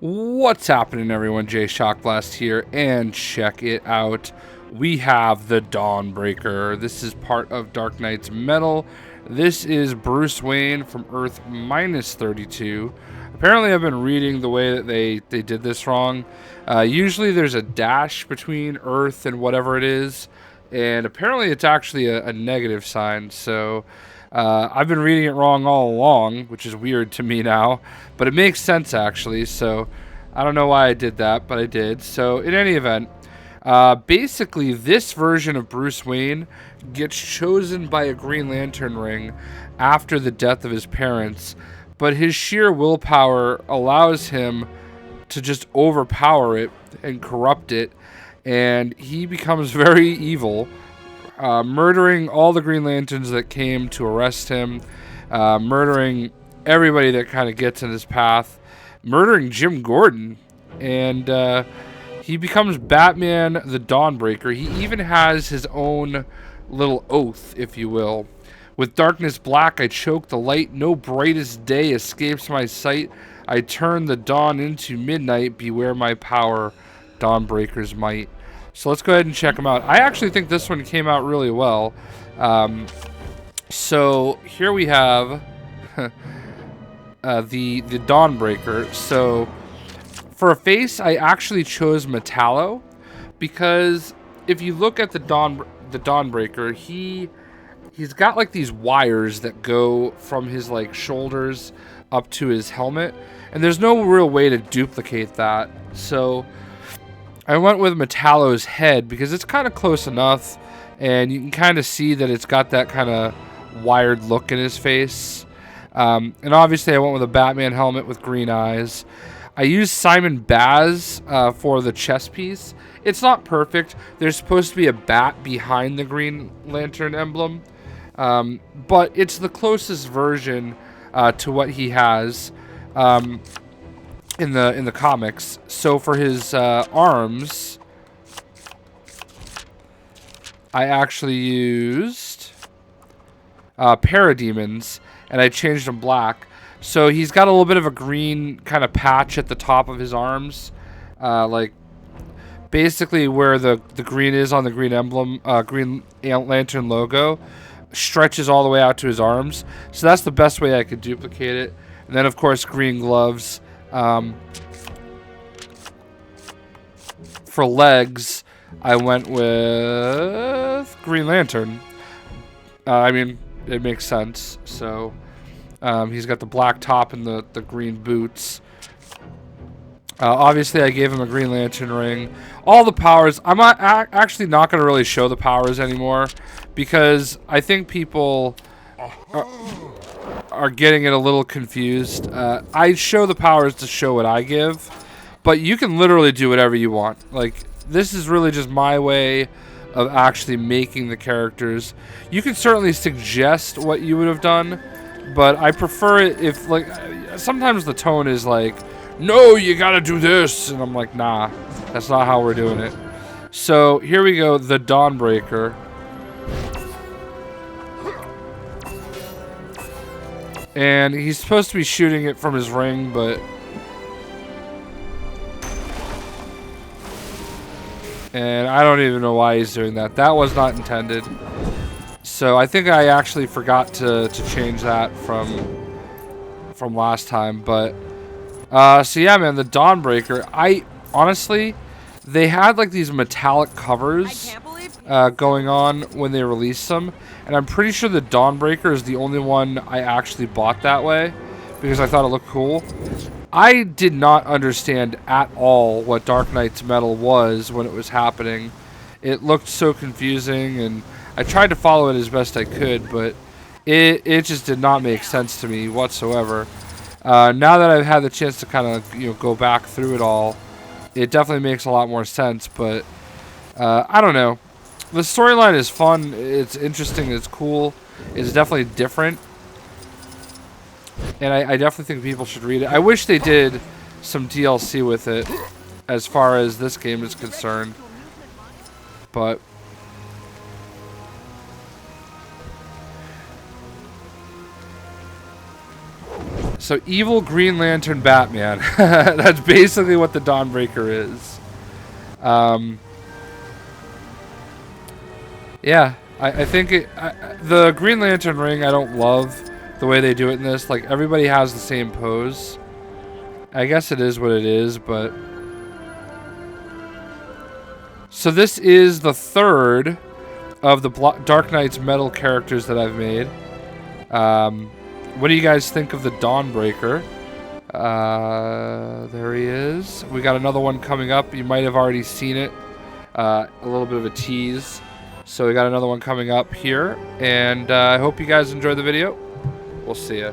What's happening, everyone? Jay Shockblast here, and check it out. We have the Dawnbreaker. This is part of Dark Knight's Metal. This is Bruce Wayne from Earth -32. Apparently, I've been reading the way that they did this wrong. Usually, there's a dash between Earth and whatever it is, and apparently, it's actually a negative sign. So, I've been reading it wrong all along, which is weird to me now, but it makes sense actually. So I don't know why I did that, but I did. So in any event, basically this version of Bruce Wayne gets chosen by a Green Lantern ring after the death of his parents, but his sheer willpower allows him to just overpower it and corrupt it, and he becomes very evil. Murdering all the Green Lanterns that came to arrest him, murdering everybody that kind of gets in his path, murdering Jim Gordon, and he becomes Batman the Dawnbreaker. He even has his own little oath, if you will. With darkness black, I choke the light. No brightest day escapes my sight. I turn the dawn into midnight. Beware my power, Dawnbreaker's might. So let's go ahead and check them out. I actually think this one came out really well. So here we have the Dawnbreaker. So for a face, I actually chose Metallo because if you look at the Dawnbreaker, he's got like these wires that go from his like shoulders up to his helmet, and there's no real way to duplicate that. So I went with Metallo's head because it's kind of close enough, and you can kind of see that it's got that kind of wired look in his face. And obviously I went with a Batman helmet with green eyes. I used Simon Baz for the chest piece. It's not perfect. There's supposed to be a bat behind the Green Lantern emblem, but it's the closest version to what he has. In the comics. So for his arms, I actually used parademons, and I changed them black. So he's got a little bit of a green kind of patch at the top of his arms, like basically where the green is on the green emblem, Green Lantern logo, stretches all the way out to his arms. So that's the best way I could duplicate it. And then of course green gloves. For legs, I went with Green Lantern. I mean, it makes sense. So he's got the black top and the green boots. Obviously, I gave him a Green Lantern ring. All the powers, I'm not actually not going to really show the powers anymore because I think people are getting it a little confused. I show the powers to show what I give, but you can literally do whatever you want. Like, this is really just my way of actually making the characters. You can certainly suggest what you would have done, but I prefer it if, like, sometimes the tone is like, no, you gotta do this, and I'm like, nah, that's not how we're doing it. So here we go, the Dawnbreaker. And he's supposed to be shooting it from his ring, but and I don't even know why he's doing that. That was not intended. So I think I actually forgot to change that from last time. But so yeah, man, the Dawnbreaker. I honestly, they had like these metallic covers going on when they released them, and I'm pretty sure the Dawnbreaker is the only one I actually bought that way because I thought it looked cool. I did not understand at all what Dark Knight's Metal was when it was happening. It looked so confusing, and I tried to follow it as best I could, but it just did not make sense to me whatsoever. Now that I've had the chance to kind of go back through it all, it definitely makes a lot more sense. But I don't know. The storyline is fun. It's interesting. It's cool. It's definitely different. And I definitely think people should read it. I wish they did some DLC with it as far as this game is concerned. But So evil Green Lantern Batman. That's basically what the Dawnbreaker is. Yeah, I think the Green Lantern ring, I don't love the way they do it in this. Like, everybody has the same pose. I guess it is what it is, but... So this is the third of the Dark Knight's metal characters that I've made. What do you guys think of the Dawnbreaker? There he is. We got another one coming up. You might have already seen it. A little bit of a tease. So we got another one coming up here. And I hope you guys enjoy the video. We'll see ya.